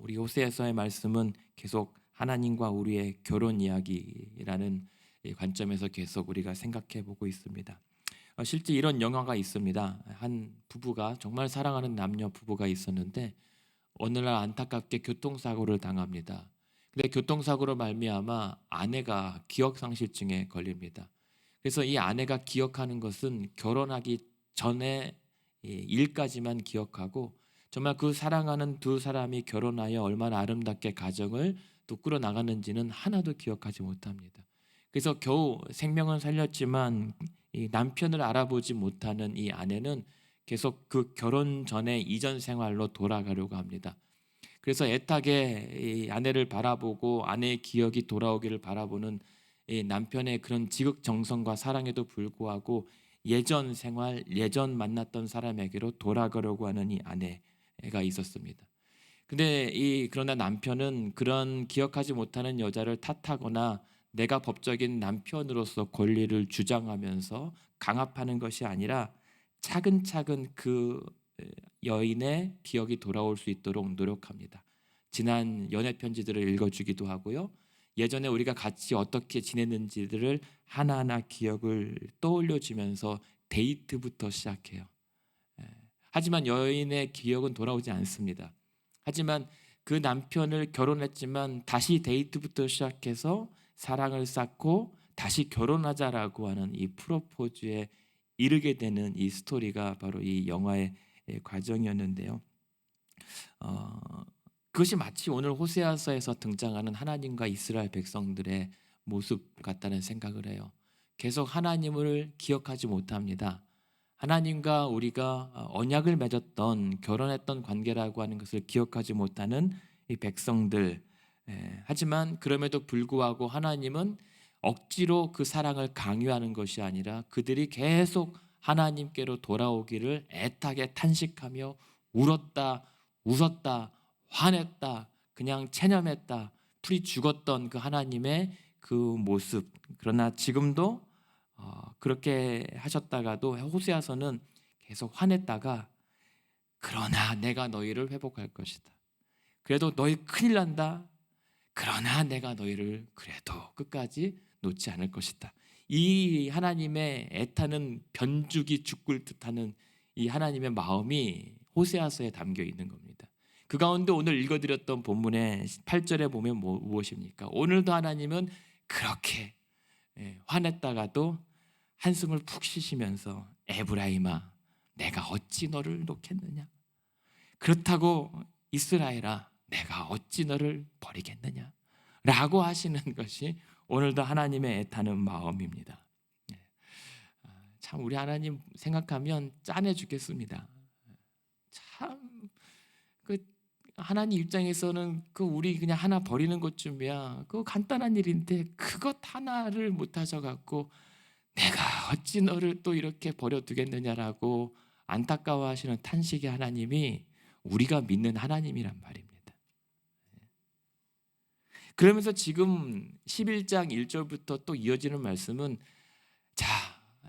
우리 호세아서의 말씀은 계속 하나님과 우리의 결혼 이야기라는 이 관점에서 계속 우리가 생각해 보고 있습니다. 실제 이런 영화가 있습니다. 한 부부가 정말 사랑하는 남녀 부부가 있었는데 어느 날 안타깝게 교통사고를 당합니다. 근데 교통사고로 말미암아 아내가 기억상실증에 걸립니다. 그래서 이 아내가 기억하는 것은 결혼하기 전에 일까지만 기억하고 정말 그 사랑하는 두 사람이 결혼하여 얼마나 아름답게 가정을 또 꾸려 나가는지는 하나도 기억하지 못합니다. 그래서 겨우 생명은 살렸지만 이 남편을 알아보지 못하는 이 아내는 계속 그 결혼 전에 이전 생활로 돌아가려고 합니다. 그래서 애타게 이 아내를 바라보고 아내의 기억이 돌아오기를 바라보는 이 남편의 그런 지극정성과 사랑에도 불구하고 예전 생활, 예전 만났던 사람에게로 돌아가려고 하는 이 아내가 있었습니다. 근데 그러나 남편은 그런 기억하지 못하는 여자를 탓하거나 내가 법적인 남편으로서 권리를 주장하면서 강압하는 것이 아니라 차근차근 그 여인의 기억이 돌아올 수 있도록 노력합니다. 지난 연애 편지들을 읽어주기도 하고요. 예전에 우리가 같이 어떻게 지냈는지들을 하나하나 기억을 떠올려주면서 데이트부터 시작해요. 하지만 여인의 기억은 돌아오지 않습니다. 하지만 그 남편을 결혼했지만 다시 데이트부터 시작해서 사랑을 쌓고 다시 결혼하자라고 하는 이 프로포즈에 이르게 되는 이 스토리가 바로 이 영화의 과정이었는데요. 어, 그것이 마치 오늘 호세아서에서 등장하는 하나님과 이스라엘 백성들의 모습 같다는 생각을 해요. 계속 하나님을 기억하지 못합니다. 하나님과 우리가 언약을 맺었던 결혼했던 관계라고 하는 것을 기억하지 못하는 이 백성들. 하지만 그럼에도 불구하고 하나님은 억지로 그 사랑을 강요하는 것이 아니라 그들이 계속 하나님께로 돌아오기를 애타게 탄식하며 울었다, 웃었다, 화냈다, 그냥 체념했다, 풀이 죽었던 그 하나님의 그 모습. 그러나 지금도 그렇게 하셨다가도 호세아서는 계속 화냈다가 그러나 내가 너희를 회복할 것이다. 그래도 너희 큰일 난다. 그러나 내가 너희를 그래도 끝까지 놓지 않을 것이다. 이 하나님의 애타는 변죽이 죽을 듯하는 이 하나님의 마음이 호세아서에 담겨 있는 겁니다. 그 가운데 오늘 읽어드렸던 본문의 8절에 보면 무엇입니까? 오늘도 하나님은 그렇게 화냈다가도 한숨을 푹 쉬시면서 에브라임아 내가 어찌 너를 놓겠느냐, 그렇다고 이스라엘아 내가 어찌 너를 버리겠느냐 라고 하시는 것이 오늘도 하나님의 애타는 마음입니다. 참 우리 하나님 생각하면 짠해 죽겠습니다. 참 그 하나님 입장에서는 그 우리 그냥 하나 버리는 것쯤이야 그 간단한 일인데 그것 하나를 못 하셔갖고 내가 어찌 너를 또 이렇게 버려두겠느냐라고 안타까워하시는 탄식의 하나님이 우리가 믿는 하나님이란 말입니다. 그러면서 지금 11장 1절부터 또 이어지는 말씀은 자,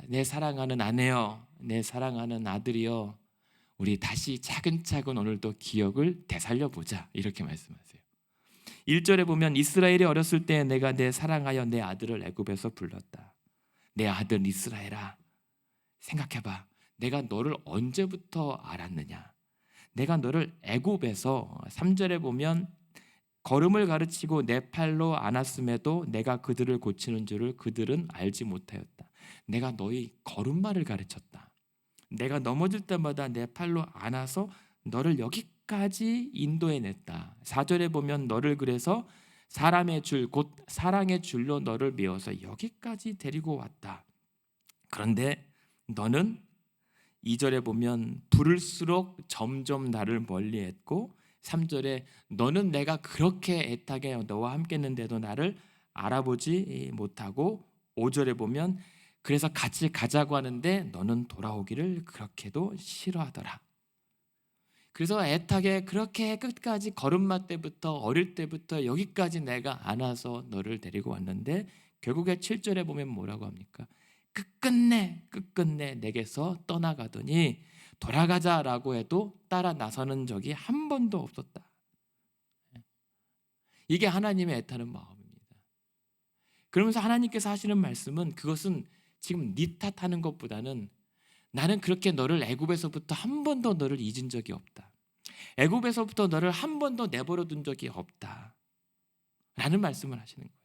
내 사랑하는 아내여, 내 사랑하는 아들이여, 우리 다시 차근차근 오늘도 기억을 되살려 보자 이렇게 말씀하세요. 1절에 보면 이스라엘이 어렸을 때 내가 내 사랑하여 내 아들을 애굽에서 불렀다. 내 아들 이스라엘아 생각해봐. 내가 너를 언제부터 알았느냐? 내가 너를 애굽에서 3절에 보면 걸음을 가르치고 내 팔로 안았음에도 내가 그들을 고치는 줄을 그들은 알지 못하였다. 내가 너희 걸음마를 가르쳤다. 내가 넘어질 때마다 내 팔로 안아서 너를 여기까지 인도해냈다. 4절에 보면 너를 그래서 사람의 줄 곧 사랑의 줄로 너를 메어서 여기까지 데리고 왔다. 그런데 너는 2절에 보면 부를수록 점점 나를 멀리했고 3절에 너는 내가 그렇게 애타게 너와 함께 했는데도 나를 알아보지 못하고 5절에 보면 그래서 같이 가자고 하는데 너는 돌아오기를 그렇게도 싫어하더라. 그래서 애타게 그렇게 끝까지 걸음마 때부터 어릴 때부터 여기까지 내가 안아서 너를 데리고 왔는데 결국에 7절에 보면 뭐라고 합니까? 끝끝내 내게서 떠나가더니 돌아가자라고 해도 따라 나서는 적이 한 번도 없었다. 이게 하나님의 애타는 마음입니다. 그러면서 하나님께서 하시는 말씀은 그것은 지금 네 탓하는 것보다는 나는 그렇게 너를 애굽에서부터 한 번도 너를 잊은 적이 없다. 애굽에서부터 너를 한 번도 내버려 둔 적이 없다. 라는 말씀을 하시는 거예요.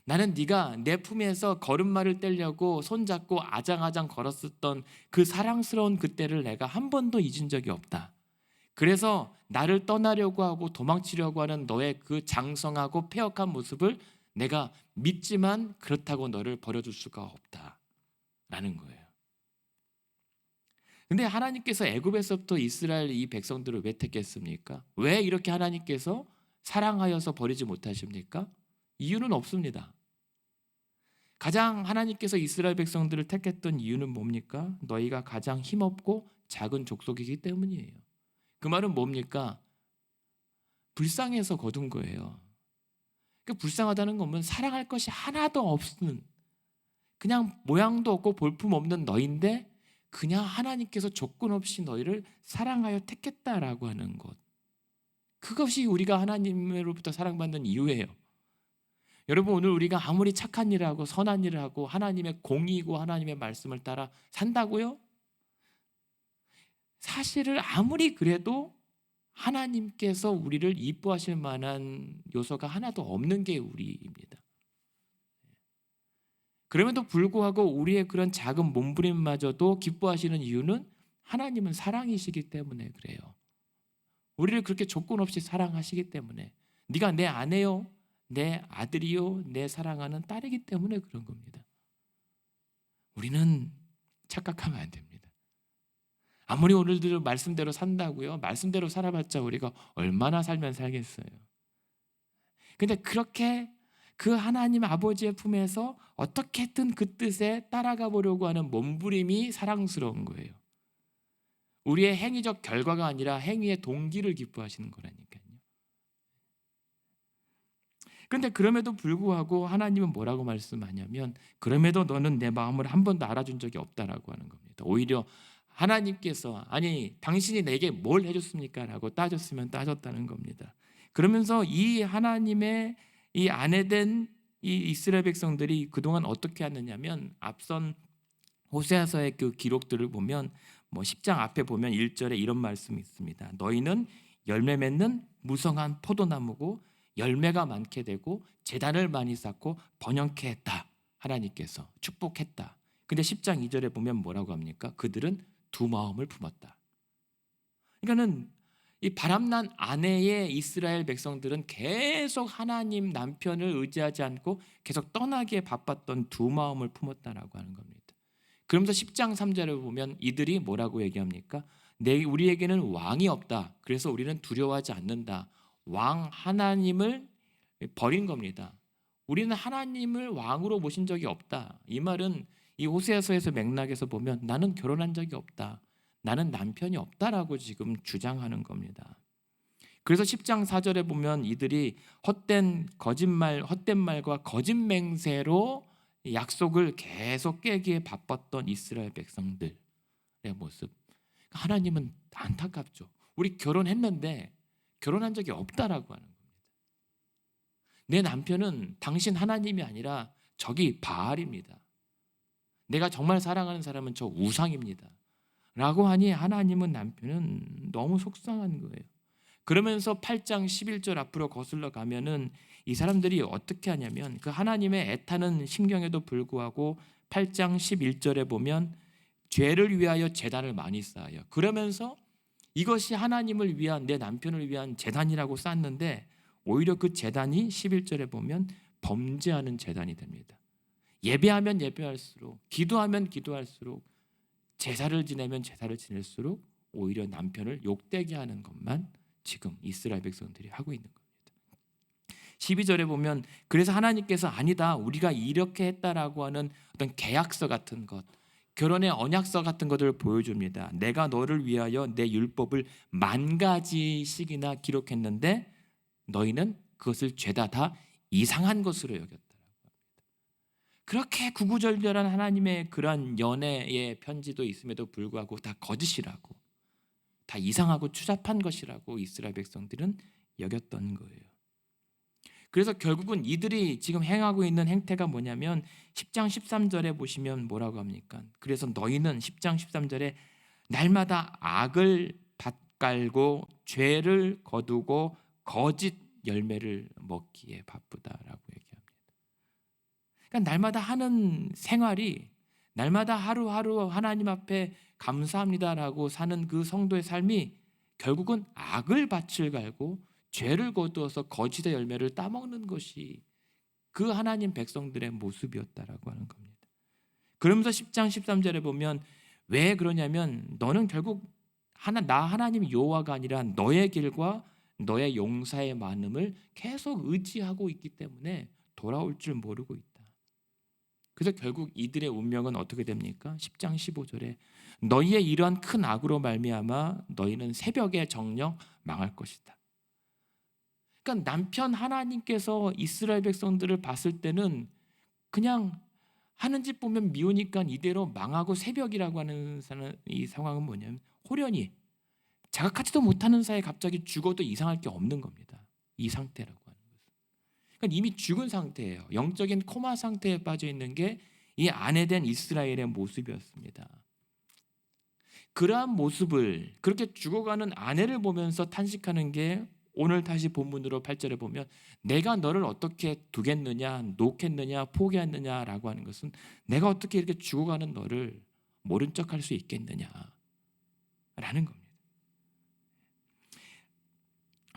나는 네가 내 품에서 걸음마를 떼려고 손잡고 아장아장 걸었었던 그 사랑스러운 그때를 내가 한 번도 잊은 적이 없다. 그래서 나를 떠나려고 하고 도망치려고 하는 너의 그 장성하고 패역한 모습을 내가 믿지만 그렇다고 너를 버려줄 수가 없다. 라는 거예요. 근데 하나님께서 애굽에서부터 이스라엘 이 백성들을 왜 택했습니까? 왜 이렇게 하나님께서 사랑하여서 버리지 못하십니까? 이유는 없습니다. 가장 하나님께서 이스라엘 백성들을 택했던 이유는 뭡니까? 너희가 가장 힘없고 작은 족속이기 때문이에요. 그 말은 뭡니까? 불쌍해서 거둔 거예요. 그러니까 불쌍하다는 건 사랑할 것이 하나도 없는, 그냥 모양도 없고 볼품 없는 너인데 그냥 하나님께서 조건 없이 너희를 사랑하여 택했다라고 하는 것. 그것이 우리가 하나님으로부터 사랑받는 이유예요. 여러분, 오늘 우리가 아무리 착한 일을 하고 선한 일을 하고 하나님의 공의고 하나님의 말씀을 따라 산다고요? 사실을 아무리 그래도 하나님께서 우리를 이뻐하실 만한 요소가 하나도 없는 게 우리입니다. 그럼에도 불구하고 우리의 그런 작은 몸부림마저도 기뻐하시는 이유는 하나님은 사랑이시기 때문에 그래요. 우리를 그렇게 조건 없이 사랑하시기 때문에, 네가 내 아내요, 내 아들이요, 내 사랑하는 딸이기 때문에 그런 겁니다. 우리는 착각하면 안 됩니다. 아무리 오늘들 말씀대로 산다고요, 말씀대로 살아봤자 우리가 얼마나 살면 살겠어요. 근데 그렇게 그 하나님 아버지의 품에서 어떻게든 그 뜻에 따라가 보려고 하는 몸부림이 사랑스러운 거예요. 우리의 행위적 결과가 아니라 행위의 동기를 기뻐하시는 거라니까요. 근데 그럼에도 불구하고 하나님은 뭐라고 말씀하냐면, 그럼에도 너는 내 마음을 한 번도 알아준 적이 없다라고 하는 겁니다. 오히려 하나님께서 아니 당신이 내게 뭘 해줬습니까? 라고 따졌으면 따졌다는 겁니다. 그러면서 이 하나님의 이 아내된 이 이스라엘 백성들이 그동안 어떻게 했느냐면, 앞선 호세아서의 그 기록들을 보면 10장 앞에 보면 1절에 이런 말씀이 있습니다. 너희는 열매 맺는 무성한 포도나무고 열매가 많게 되고 재단을 많이 쌓고 번영케 했다. 하나님께서 축복했다. 근데 10장 2절에 보면 뭐라고 합니까? 그들은 두 마음을 품었다. 그러니까는 이 바람난 아내의 이스라엘 백성들은 계속 하나님 남편을 의지하지 않고 계속 떠나기에 바빴던 두 마음을 품었다라고 하는 겁니다. 그러면서 10장 3절을 보면 이들이 뭐라고 얘기합니까? 우리에게는 왕이 없다. 그래서 우리는 두려워하지 않는다. 왕 하나님을 버린 겁니다. 우리는 하나님을 왕으로 모신 적이 없다. 이 말은 이 호세아서에서 맥락에서 보면 나는 결혼한 적이 없다. 나는 남편이 없다라고 지금 주장하는 겁니다. 그래서 10장 4절에 보면 이들이 헛된 말과 거짓 맹세로 약속을 계속 깨기에 바빴던 이스라엘 백성들의 모습. 하나님은 안타깝죠. 우리 결혼했는데 결혼한 적이 없다라고 하는 겁니다. 내 남편은 당신 하나님이 아니라 저기 바알입니다. 내가 정말 사랑하는 사람은 저 우상입니다. 라고 하니 하나님은 남편은 너무 속상한 거예요. 그러면서 8장 11절 앞으로 거슬러 가면은 이 사람들이 어떻게 하냐면 그 하나님의 애타는 심경에도 불구하고 8장 11절에 보면 죄를 위하여 제단을 많이 쌓아요. 그러면서 이것이 하나님을 위한, 내 남편을 위한 제단이라고 쌓는데 오히려 그 제단이 11절에 보면 범죄하는 제단이 됩니다. 예배하면 예배할수록, 기도하면 기도할수록, 제사를 지내면 제사를 지낼수록 오히려 남편을 욕되게 하는 것만 지금 이스라엘 백성들이 하고 있는 겁니다. 12절에 보면 그래서 하나님께서 아니다, 우리가 이렇게 했다라고 하는 어떤 계약서 같은 것, 결혼의 언약서 같은 것들을 보여줍니다. 내가 너를 위하여 내 율법을 10,000가지씩이나 기록했는데 너희는 그것을 죄다 다 이상한 것으로 여겼다. 그렇게 구구절절한 하나님의 그러한 연애의 편지도 있음에도 불구하고 다 거짓이라고, 다 이상하고 추잡한 것이라고 이스라엘 백성들은 여겼던 거예요. 그래서 결국은 이들이 지금 행하고 있는 행태가 뭐냐면 10장 13절에 보시면 뭐라고 합니까? 그래서 너희는 10장 13절에 날마다 악을 밭갈고 죄를 거두고 거짓 열매를 먹기에 바쁘다라고 얘기합니다. 그러니까 날마다 하는 생활이, 날마다 하루하루 하나님 앞에 감사합니다라고 사는 그 성도의 삶이 결국은 악을 밭을 갈고 죄를 거두어서 거짓의 열매를 따먹는 것이 그 하나님 백성들의 모습이었다라고 하는 겁니다. 그러면서 10장 13절에 보면 왜 그러냐면 너는 결국 나 하나님 여호와가 아니라 너의 길과 너의 용사의 많음을 계속 의지하고 있기 때문에 돌아올 줄 모르고 있다. 그래서 결국 이들의 운명은 어떻게 됩니까? 10장 15절에 너희의 이러한 큰 악으로 말미암아 너희는 새벽에 정녕 망할 것이다. 그러니까 남편 하나님께서 이스라엘 백성들을 봤을 때는 그냥 하는 짓 보면 미우니까 이대로 망하고 새벽이라고 하는 이 상황은 뭐냐면 호련히 자각하지도 못하는 사이에 갑자기 죽어도 이상할 게 없는 겁니다. 이 상태라고 하는 것은. 그러니까 이미 죽은 상태예요. 영적인 코마 상태에 빠져 있는 게 이 아내된 이스라엘의 모습이었습니다. 그러한 모습을, 그렇게 죽어가는 아내를 보면서 탄식하는 게 오늘 다시 본문으로 8절에 보면 내가 너를 어떻게 두겠느냐, 놓겠느냐, 포기했느냐라고 하는 것은 내가 어떻게 이렇게 죽어가는 너를 모른 척할 수 있겠느냐라는 겁니다.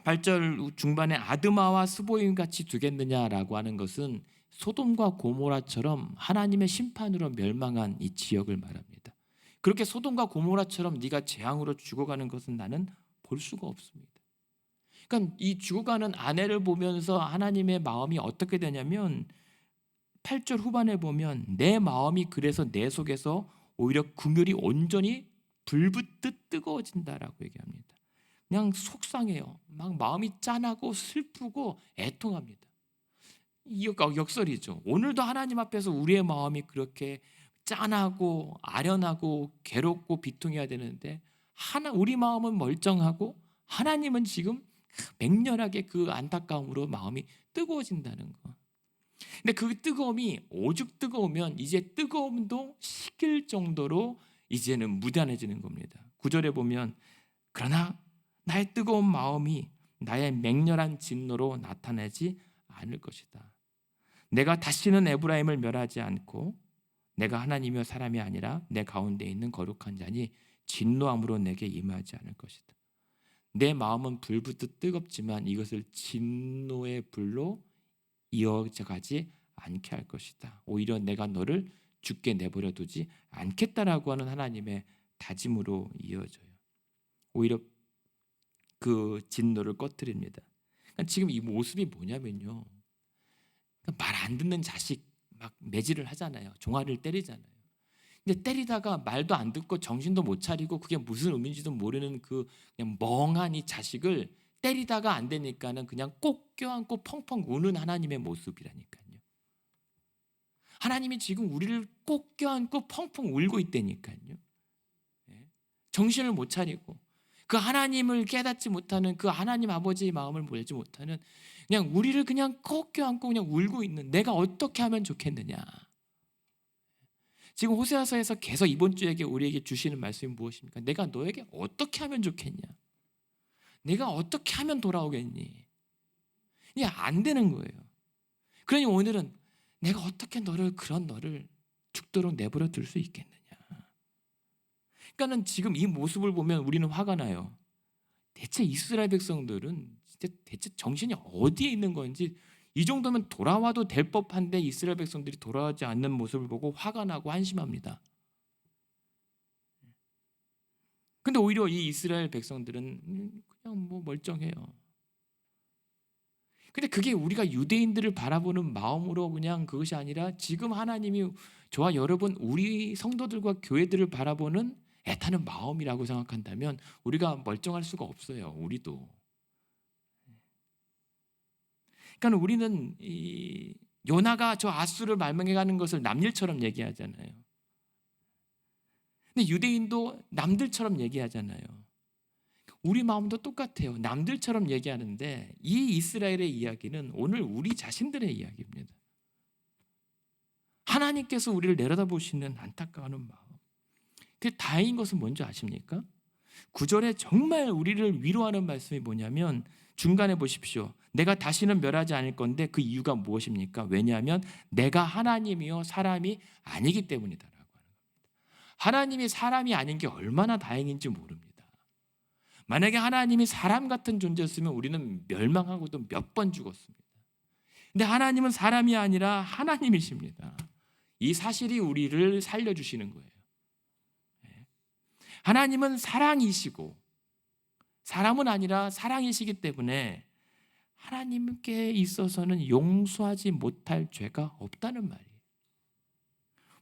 8절 중반에 아드마와 스보임 같이 두겠느냐라고 하는 것은 소돔과 고모라처럼 하나님의 심판으로 멸망한 이 지역을 말합니다. 그렇게 소돔과 고모라처럼 네가 재앙으로 죽어가는 것은 나는 볼 수가 없습니다. 그러니까 이 죽어가는 아내를 보면서 하나님의 마음이 어떻게 되냐면 8절 후반에 보면 내 마음이 그래서 내 속에서 오히려 긍휼이 온전히 불붙듯 뜨거워진다라고 얘기합니다. 그냥 속상해요. 막 마음이 짠하고 슬프고 애통합니다. 이 역설이죠. 오늘도 하나님 앞에서 우리의 마음이 그렇게 짠하고 아련하고 괴롭고 비통해야 되는데 우리 마음은 멀쩡하고 하나님은 지금 맹렬하게 그 안타까움으로 마음이 뜨거워진다는 거. 근데 그 뜨거움이 오죽 뜨거우면 이제 뜨거움도 식을 정도로 이제는 무단해지는 겁니다. 9절에 보면 그러나 나의 뜨거운 마음이 나의 맹렬한 진노로 나타나지 않을 것이다. 내가 다시는 에브라임을 멸하지 않고 내가 하나님이여 사람이 아니라 내 가운데 있는 거룩한 자니 진노함으로 내게 임하지 않을 것이다. 내 마음은 불붙듯 뜨겁지만 이것을 진노의 불로 이어가지 않게 할 것이다. 오히려 내가 너를 죽게 내버려 두지 않겠다라고 하는 하나님의 다짐으로 이어져요. 오히려 그 진노를 꺼뜨립니다. 그러니까 지금 이 모습이 뭐냐면요. 말 안 듣는 자식 막 매질을 하잖아요. 종아리를 때리잖아요. 근데 때리다가 말도 안 듣고 정신도 못 차리고 그게 무슨 의미인지도 모르는 그 그냥 멍한 이 자식을 때리다가 안 되니까는 그냥 꼭 껴안고 펑펑 우는 하나님의 모습이라니까요. 하나님이 지금 우리를 꼭 껴안고 펑펑 울고 있다니까요. 정신을 못 차리고 그 하나님을 깨닫지 못하는 그 하나님 아버지의 마음을 몰지 못하는 그냥 우리를 그냥 꼭 껴안고 그냥 울고 있는 내가 어떻게 하면 좋겠느냐. 지금 호세아서에서 계속 이번 주에게 우리에게 주시는 말씀이 무엇입니까? 내가 너에게 어떻게 하면 좋겠냐? 내가 어떻게 하면 돌아오겠니? 이게 안 되는 거예요. 그러니 오늘은 내가 어떻게 그런 너를 죽도록 내버려 둘 수 있겠느냐? 그러니까는 지금 이 모습을 보면 우리는 화가 나요. 대체 이스라엘 백성들은 진짜 대체 정신이 어디에 있는 건지 이 정도면 돌아와도 될 법한데 이스라엘 백성들이 돌아오지 않는 모습을 보고 화가 나고 한심합니다. 근데 오히려 이 이스라엘 백성들은 그냥 뭐 멀쩡해요. 근데 그게 우리가 유대인들을 바라보는 마음으로 그냥 그것이 아니라 지금 하나님이 저와 여러분 우리 성도들과 교회들을 바라보는 애타는 마음이라고 생각한다면 우리가 멀쩡할 수가 없어요. 우리도. 그러니까 우리는 이 요나가 저 아수를 말명해가는 것을 남일처럼 얘기하잖아요. 근데 유대인도 남들처럼 얘기하잖아요. 우리 마음도 똑같아요. 남들처럼 얘기하는데 이 이스라엘의 이야기는 오늘 우리 자신들의 이야기입니다. 하나님께서 우리를 내려다보시는 안타까워하는 마음. 근데 다행인 것은 뭔지 아십니까? 9절에 정말 우리를 위로하는 말씀이 뭐냐면 중간에 보십시오. 내가 다시는 멸하지 않을 건데 그 이유가 무엇입니까? 왜냐하면 내가 하나님이요 사람이 아니기 때문이다라고 하는 겁니다. 하나님이 사람이 아닌 게 얼마나 다행인지 모릅니다. 만약에 하나님이 사람 같은 존재였으면 우리는 멸망하고도 몇 번 죽었습니다. 근데 하나님은 사람이 아니라 하나님이십니다. 이 사실이 우리를 살려주시는 거예요. 하나님은 사랑이시고 사람은 아니라 사랑이시기 때문에 하나님께 있어서는 용서하지 못할 죄가 없다는 말이에요.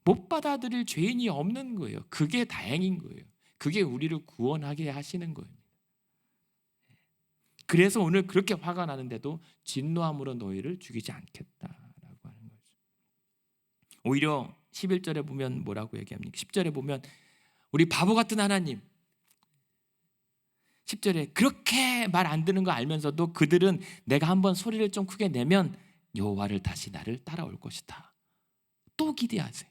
못 받아들일 죄인이 없는 거예요. 그게 다행인 거예요. 그게 우리를 구원하게 하시는 거예요. 그래서 오늘 그렇게 화가 나는데도 진노함으로 너희를 죽이지 않겠다라고 하는 거죠. 오히려 11절에 보면 뭐라고 얘기합니까? 10절에 보면 우리 바보 같은 하나님, 10절에 그렇게 말 안 듣는 거 알면서도 그들은 내가 한번 소리를 좀 크게 내면 여호와를 다시 나를 따라올 것이다. 또 기대하세요.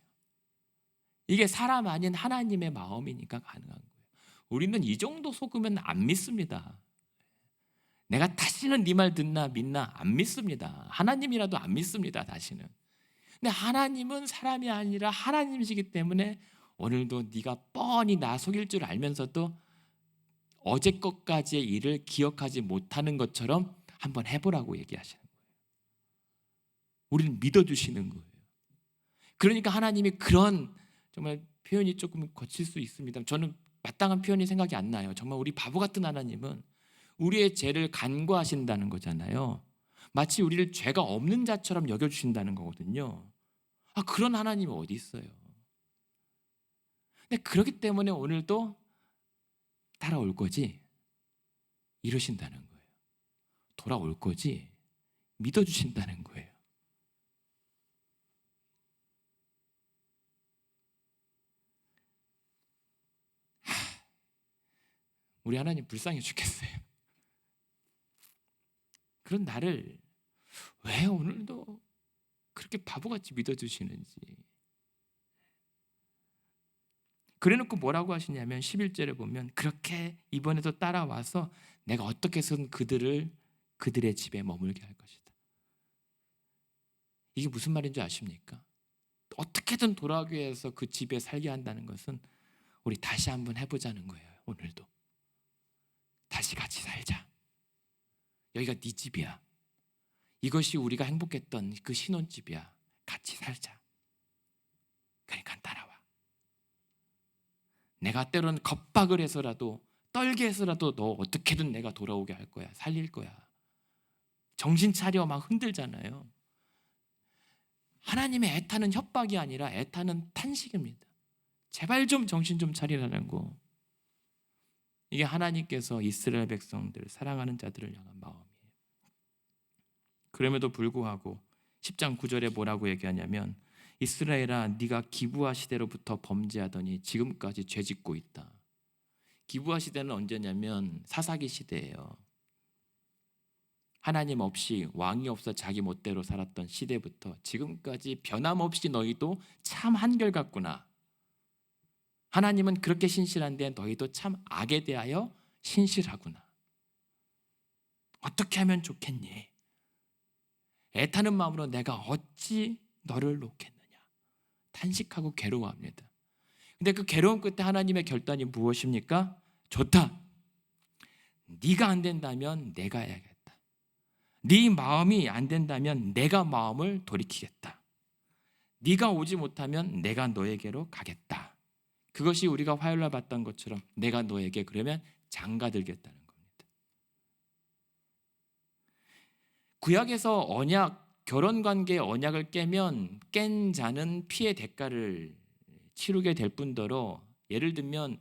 이게 사람 아닌 하나님의 마음이니까 가능한 거예요. 우리는 이 정도 속으면 안 믿습니다. 내가 다시는 네 말 듣나 믿나 안 믿습니다. 하나님이라도 안 믿습니다. 다시는. 근데 하나님은 사람이 아니라 하나님이시기 때문에 오늘도 네가 뻔히 나 속일 줄 알면서도 어제 것까지의 일을 기억하지 못하는 것처럼 한번 해보라고 얘기하시는 거예요. 우리는 믿어주시는 거예요. 그러니까 하나님이 그런 정말 표현이 조금 거칠 수 있습니다. 저는 마땅한 표현이 생각이 안 나요. 정말 우리 바보 같은 하나님은 우리의 죄를 간과하신다는 거잖아요. 마치 우리를 죄가 없는 자처럼 여겨주신다는 거거든요. 그런 하나님이 어디 있어요? 근데 그렇기 때문에 오늘도 따라올 거지 이러신다는 거예요. 돌아올 거지 믿어주신다는 거예요. 우리 하나님 불쌍해 죽겠어요. 그런 나를 왜 오늘도 그렇게 바보같이 믿어주시는지. 그래놓고 뭐라고 하시냐면 11절에 보면 그렇게 이번에도 따라와서 내가 어떻게 해서든 그들의 집에 머물게 할 것이다. 이게 무슨 말인지 아십니까? 어떻게든 돌아오기 위해서 그 집에 살게 한다는 것은 우리 다시 한번 해보자는 거예요. 오늘도 다시 같이 살자. 여기가 네 집이야. 이것이 우리가 행복했던 그 신혼집이야. 같이 살자. 그러니까 따라와. 내가 때로는 겁박을 해서라도 떨게 해서라도 너 어떻게든 내가 돌아오게 할 거야. 살릴 거야. 정신 차려 막 흔들잖아요. 하나님의 애타는 협박이 아니라 애타는 탄식입니다. 제발 좀 정신 좀 차리라는 거. 이게 하나님께서 이스라엘 백성들, 사랑하는 자들을 향한 마음이에요. 그럼에도 불구하고 10장 9절에 뭐라고 얘기하냐면 이스라엘아 네가 기브아 시대로부터 범죄하더니 지금까지 죄짓고 있다. 기브아 시대는 언제냐면 사사기 시대예요. 하나님 없이 왕이 없어 자기 멋대로 살았던 시대부터 지금까지 변함없이 너희도 참 한결같구나. 하나님은 그렇게 신실한데 너희도 참 악에 대하여 신실하구나. 어떻게 하면 좋겠니? 애타는 마음으로 내가 어찌 너를 놓겠느냐. 탄식하고 괴로워합니다. 근데 그 괴로움 끝에 하나님의 결단이 무엇입니까? 좋다. 네가 안 된다면 내가 해야겠다. 네 마음이 안 된다면 내가 마음을 돌이키겠다. 네가 오지 못하면 내가 너에게로 가겠다. 그것이 우리가 화요일날 봤던 것처럼 내가 너에게 그러면 장가들겠다는 겁니다. 구약에서 언약, 결혼관계의 언약을 깨면 깬 자는 피해 대가를 치르게 될 뿐더러 예를 들면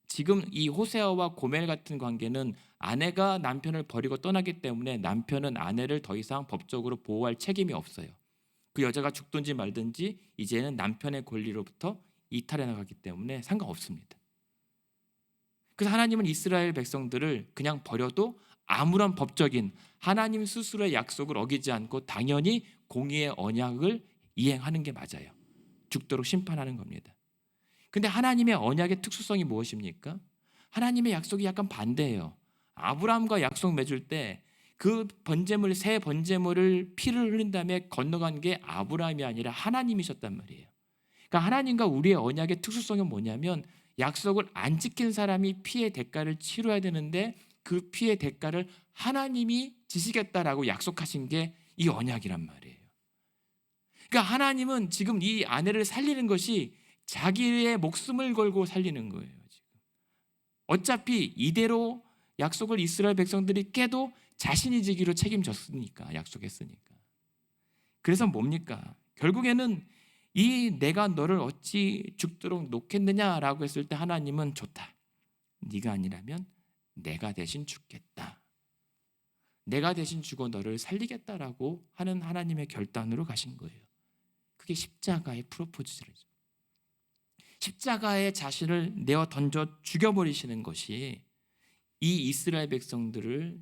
지금 이 호세아와 고멜 같은 관계는 아내가 남편을 버리고 떠나기 때문에 남편은 아내를 더 이상 법적으로 보호할 책임이 없어요. 그 여자가 죽든지 말든지 이제는 남편의 권리로부터 이탈해 나가기 때문에 상관없습니다. 그래서 하나님은 이스라엘 백성들을 그냥 버려도 아무런 법적인 하나님 스스로의 약속을 어기지 않고 당연히 공의의 언약을 이행하는 게 맞아요. 죽도록 심판하는 겁니다. 근데 하나님의 언약의 특수성이 무엇입니까? 하나님의 약속이 약간 반대예요. 아브라함과 약속 맺을 때 그 번제물, 새 번제물을 피를 흘린 다음에 건너간 게 아브라함이 아니라 하나님이셨단 말이에요. 그러니까 하나님과 우리의 언약의 특수성은 뭐냐면 약속을 안 지킨 사람이 피의 대가를 치러야 되는데 그 피의 대가를 하나님이 지시겠다라고 약속하신 게 이 언약이란 말이에요. 그러니까 하나님은 지금 이 아내를 살리는 것이 자기의 목숨을 걸고 살리는 거예요. 지금. 어차피 이대로 약속을 이스라엘 백성들이 깨도 자신이 지기로 책임졌으니까, 약속했으니까. 그래서 뭡니까? 결국에는 이 내가 너를 어찌 죽도록 놓겠느냐라고 했을 때 하나님은 좋다. 네가 아니라면 내가 대신 죽겠다. 내가 대신 죽어 너를 살리겠다라고 하는 하나님의 결단으로 가신 거예요. 그게 십자가의 프로포즈죠. 십자가에 자신을 내어 던져 죽여버리시는 것이 이 이스라엘 백성들을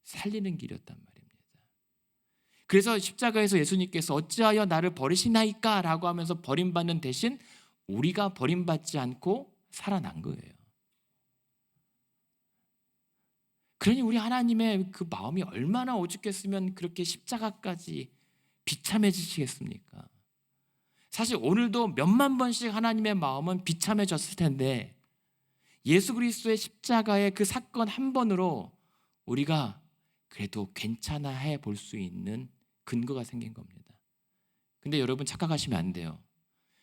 살리는 길이었단 말입니다. 그래서 십자가에서 예수님께서 어찌하여 나를 버리시나이까 라고 하면서 버림받는 대신 우리가 버림받지 않고 살아난 거예요. 그러니 우리 하나님의 그 마음이 얼마나 오죽했으면 그렇게 십자가까지 비참해지시겠습니까? 사실 오늘도 몇만 번씩 하나님의 마음은 비참해졌을 텐데 예수 그리스도의 십자가의 그 사건 한 번으로 우리가 그래도 괜찮아 해 볼 수 있는 근거가 생긴 겁니다. 근데 여러분 착각하시면 안 돼요.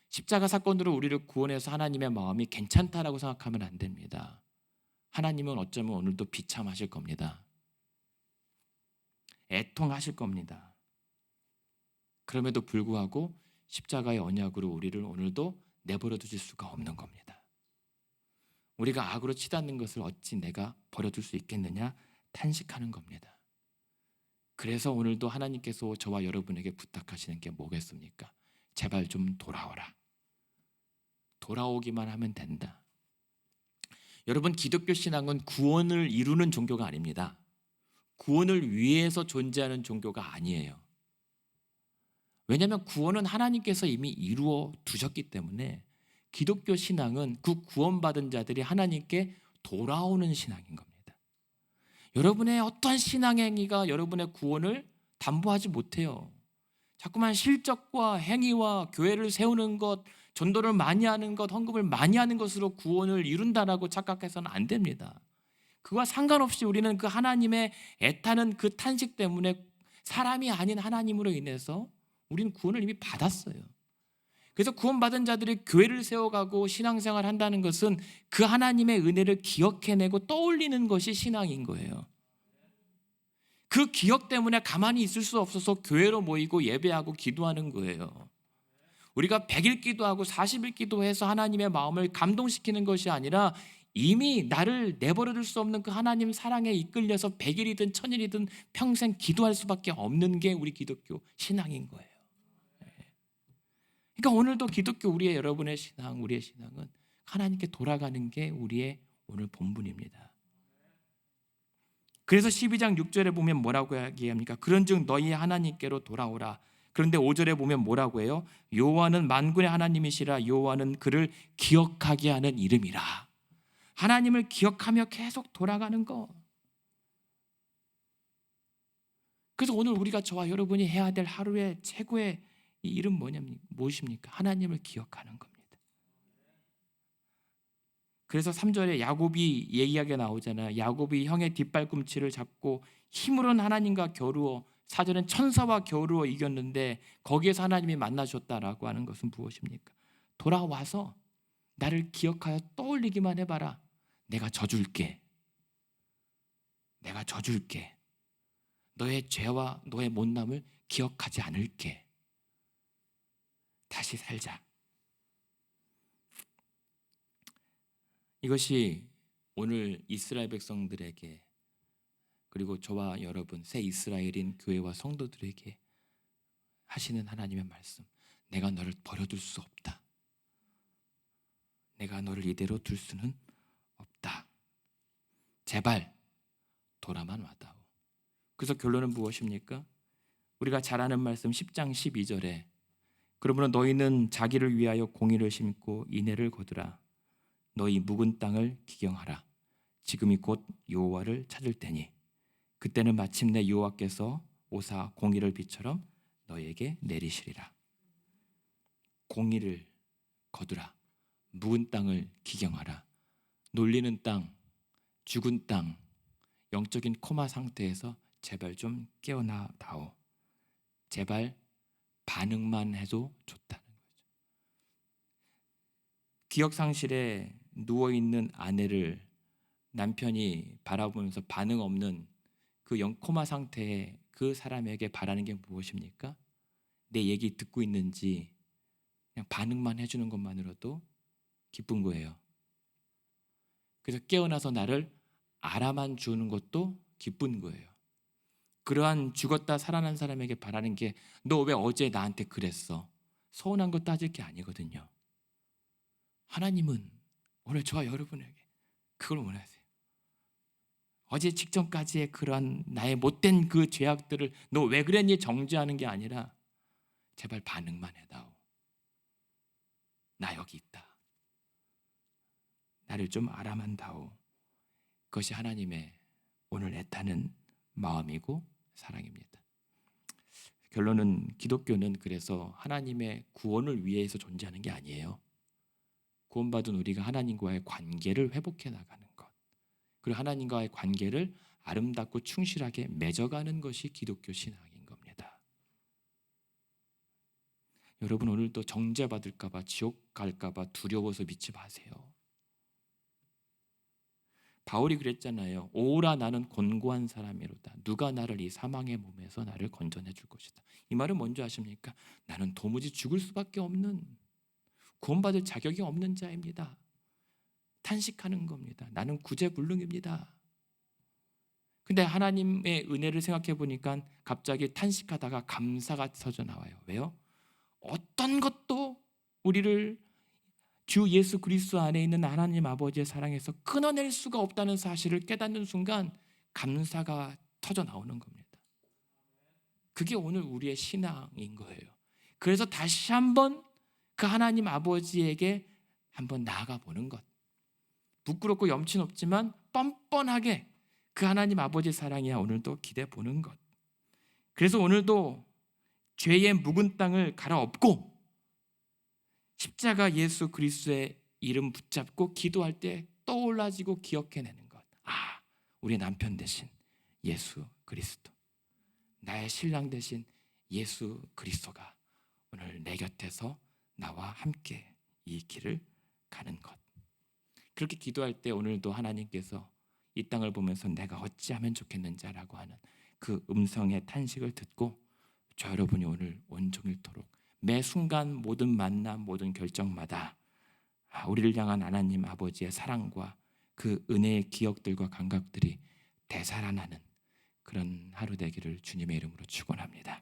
십자가 사건으로 우리를 구원해서 하나님의 마음이 괜찮다라고 생각하면 안 됩니다. 하나님은 어쩌면 오늘도 비참하실 겁니다. 애통하실 겁니다. 그럼에도 불구하고 십자가의 언약으로 우리를 오늘도 내버려 두실 수가 없는 겁니다. 우리가 악으로 치닫는 것을 어찌 내가 버려둘 수 있겠느냐 탄식하는 겁니다. 그래서 오늘도 하나님께서 저와 여러분에게 부탁하시는 게 뭐겠습니까? 제발 좀 돌아오라. 돌아오기만 하면 된다. 여러분, 기독교 신앙은 구원을 이루는 종교가 아닙니다. 구원을 위해서 존재하는 종교가 아니에요. 왜냐하면 구원은 하나님께서 이미 이루어 두셨기 때문에 기독교 신앙은 그 구원받은 자들이 하나님께 돌아오는 신앙인 겁니다. 여러분의 어떤 신앙 행위가 여러분의 구원을 담보하지 못해요. 자꾸만 실적과 행위와 교회를 세우는 것, 전도를 많이 하는 것, 헌금을 많이 하는 것으로 구원을 이룬다라고 착각해서는 안 됩니다. 그와 상관없이 우리는 그 하나님의 애타는 그 탄식 때문에 사람이 아닌 하나님으로 인해서 우리는 구원을 이미 받았어요. 그래서 구원받은 자들이 교회를 세워가고 신앙생활을 한다는 것은 그 하나님의 은혜를 기억해내고 떠올리는 것이 신앙인 거예요. 그 기억 때문에 가만히 있을 수 없어서 교회로 모이고 예배하고 기도하는 거예요. 우리가 100일 기도하고 40일 기도해서 하나님의 마음을 감동시키는 것이 아니라 이미 나를 내버려둘 수 없는 그 하나님 사랑에 이끌려서 100일이든 1000일이든 평생 기도할 수밖에 없는 게 우리 기독교 신앙인 거예요. 그러니까 오늘도 기독교 우리의 여러분의 신앙, 우리의 신앙은 하나님께 돌아가는 게 우리의 오늘 본분입니다. 그래서 12장 6절에 보면 뭐라고 얘기합니까? 그런즉 너희 하나님께로 돌아오라. 그런데 5절에 보면 뭐라고 해요? 여호와는 만군의 하나님이시라. 여호와는 그를 기억하게 하는 이름이라. 하나님을 기억하며 계속 돌아가는 거. 그래서 오늘 우리가 저와 여러분이 해야 될 하루의 최고의 이 이름 무엇입니까? 하나님을 기억하는 겁니다. 그래서 3절에 야곱이 얘기하게 나오잖아요. 야곱이 형의 뒷발꿈치를 잡고 힘으로는 하나님과 겨루어, 4절은 천사와 겨루어 이겼는데 거기에서 하나님이 만나셨다라고 하는 것은 무엇입니까? 돌아와서 나를 기억하여 떠올리기만 해봐라. 내가 져줄게. 내가 져줄게. 너의 죄와 너의 못남을 기억하지 않을게. 다시 살자. 이것이 오늘 이스라엘 백성들에게 그리고 저와 여러분 새 이스라엘인 교회와 성도들에게 하시는 하나님의 말씀. 내가 너를 버려둘 수 없다. 내가 너를 이대로 둘 수는 없다. 제발 돌아만 와다오. 그래서 결론은 무엇입니까? 우리가 잘 아는 말씀 10장 12절에 그러므로 너희는 자기를 위하여 공의를 심고 인애를 거두라. 너희 묵은 땅을 기경하라. 지금이 곧 여호와를 찾을 때니 그때는 마침내 여호와께서 오사 공의를 비처럼 너희에게 내리시리라. 공의를 거두라. 묵은 땅을 기경하라. 놀리는 땅, 죽은 땅, 영적인 코마 상태에서 제발 좀 깨어나다오. 제발 반응만 해도 좋다는 거죠. 기억상실에 누워있는 아내를 남편이 바라보면서 반응 없는 그 영코마 상태의 그 사람에게 바라는 게 무엇입니까? 내 얘기 듣고 있는지 그냥 반응만 해주는 것만으로도 기쁜 거예요. 그래서 깨어나서 나를 알아만 주는 것도 기쁜 거예요. 그러한 죽었다 살아난 사람에게 바라는 게 너 왜 어제 나한테 그랬어? 서운한 거 따질 게 아니거든요. 하나님은 오늘 저와 여러분에게 그걸 원하세요. 어제 직전까지의 그러한 나의 못된 그 죄악들을 너 왜 그랬니 정죄하는 게 아니라 제발 반응만 해다오. 나 여기 있다. 나를 좀 알아만 다오. 그것이 하나님의 오늘 애타는 마음이고 사랑입니다. 결론은 기독교는 그래서 하나님의 구원을 위해서 존재하는 게 아니에요. 구원받은 우리가 하나님과의 관계를 회복해 나가는 것, 그리고 하나님과의 관계를 아름답고 충실하게 맺어가는 것이 기독교 신앙인 겁니다. 여러분 오늘도 정죄받을까 봐 지옥 갈까 봐 두려워서 믿지 마세요. 바울이 그랬잖아요. 오라 나는 곤고한 사람이로다. 누가 나를 이 사망의 몸에서 나를 건져내 줄 것이다. 이 말은 뭔지 아십니까? 나는 도무지 죽을 수밖에 없는, 구원받을 자격이 없는 자입니다. 탄식하는 겁니다. 나는 구제불능입니다. 근데 하나님의 은혜를 생각해 보니까 갑자기 탄식하다가 감사가 터져 나와요. 왜요? 어떤 것도 우리를 주 예수 그리스도 안에 있는 하나님 아버지의 사랑에서 끊어낼 수가 없다는 사실을 깨닫는 순간 감사가 터져 나오는 겁니다. 그게 오늘 우리의 신앙인 거예요. 그래서 다시 한번 그 하나님 아버지에게 한번 나아가 보는 것. 부끄럽고 염치 없지만 뻔뻔하게 그 하나님 아버지의 사랑이야 오늘도 기대 보는 것. 그래서 오늘도 죄의 묵은 땅을 갈아엎고 십자가 예수 그리스도의 이름 붙잡고 기도할 때 떠올라지고 기억해내는 것. 아, 우리 남편 대신 예수 그리스도, 나의 신랑 대신 예수 그리스도가 오늘 내 곁에서 나와 함께 이 길을 가는 것. 그렇게 기도할 때 오늘도 하나님께서 이 땅을 보면서 내가 어찌하면 좋겠는지라고 하는 그 음성의 탄식을 듣고 저 여러분이 오늘 온종일토록 매 순간 모든 만남 모든 결정마다 우리를 향한 하나님 아버지의 사랑과 그 은혜의 기억들과 감각들이 되살아나는 그런 하루 되기를 주님의 이름으로 축원합니다.